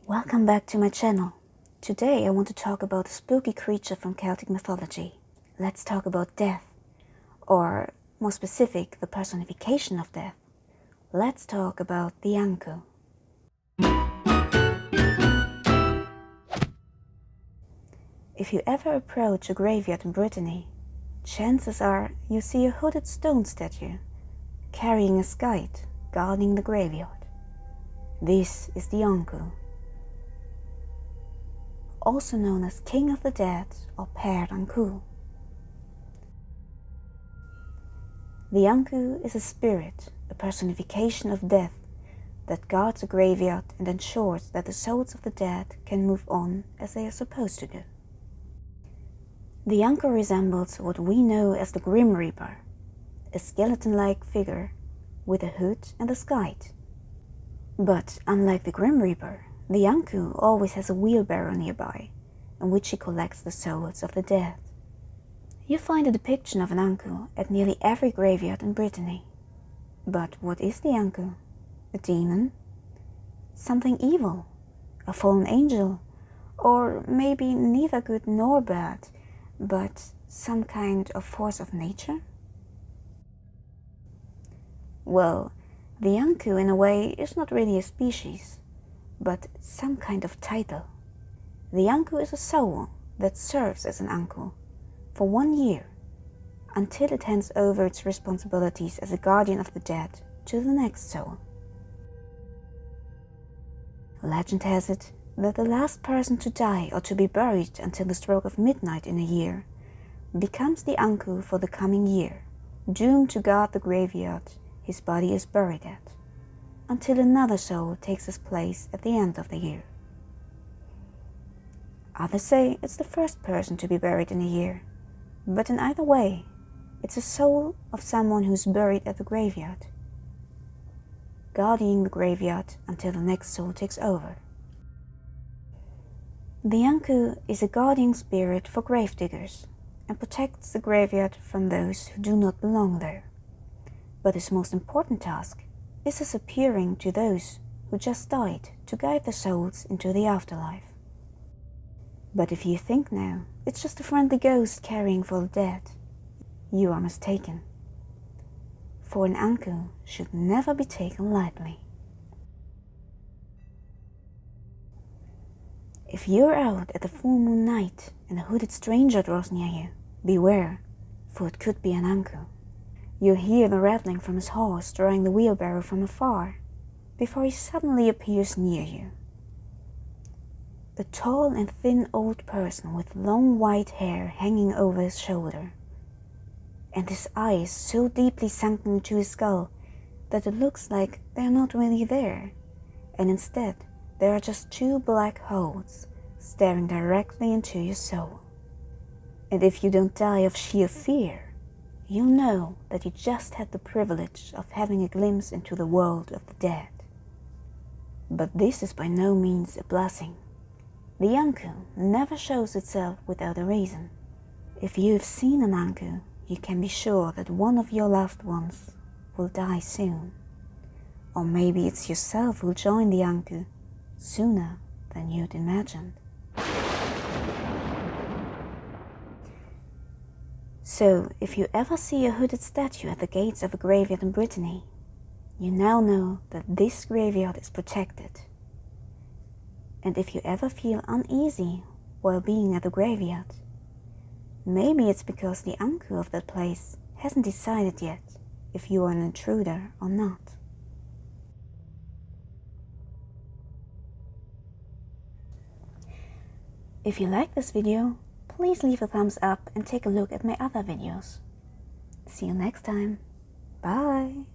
Welcome back to my channel. Today I want to talk about a spooky creature from Celtic mythology. Let's talk about death, or more specific, the personification of death. Let's talk about the Ankoù. If you ever approach a graveyard in Brittany, chances are you see a hooded stone statue carrying a skite guarding the graveyard. This is the Ankoù, also known as King of the Dead or Père Ankou. The Ankou is a spirit, a personification of death that guards a graveyard and ensures that the souls of the dead can move on as they are supposed to do. The Ankou resembles what we know as the Grim Reaper, a skeleton-like figure with a hood and a skite. But unlike the Grim Reaper, the Ankou always has a wheelbarrow nearby, in which he collects the souls of the dead. You find a depiction of an Ankou at nearly every graveyard in Brittany. But what is the Ankou? A demon? Something evil? A fallen angel? Or maybe neither good nor bad, but some kind of force of nature? Well, the Ankou in a way is not really a species, but some kind of title. The Ankou is a soul that serves as an Ankou for 1 year, until it hands over its responsibilities as a guardian of the dead to the next soul. Legend has it that the last person to die or to be buried until the stroke of midnight in a year becomes the Ankou for the coming year, doomed to guard the graveyard his body is buried at, until another soul takes his place at the end of the year. Others say it's the first person to be buried in a year, but in either way, it's a soul of someone who's buried at the graveyard, guarding the graveyard until the next soul takes over. The Ankou is a guardian spirit for gravediggers and protects the graveyard from those who do not belong there. But his most important task is his appearing to those who just died to guide their souls into the afterlife. But if you think now it's just a friendly ghost caring for the dead, you are mistaken. For an Ankou should never be taken lightly. If you're out at a full moon night and a hooded stranger draws near you, beware, for it could be an Ankou. You hear the rattling from his horse drawing the wheelbarrow from afar, before he suddenly appears near you. A tall and thin old person with long white hair hanging over his shoulder, and his eyes so deeply sunken into his skull that it looks like they are not really there, and instead there are just two black holes staring directly into your soul. And if you don't die of sheer fear, you'll know that you just had the privilege of having a glimpse into the world of the dead. But this is by no means a blessing. The Ankou never shows itself without a reason. If you have seen an Ankou, you can be sure that one of your loved ones will die soon. Or maybe it's yourself who'll join the Ankou sooner than you'd imagined. So, if you ever see a hooded statue at the gates of a graveyard in Brittany, you now know that this graveyard is protected. And if you ever feel uneasy while being at the graveyard, maybe it's because the Ankou of that place hasn't decided yet if you are an intruder or not. If you like this video, please leave a thumbs up and take a look at my other videos. See you next time. Bye!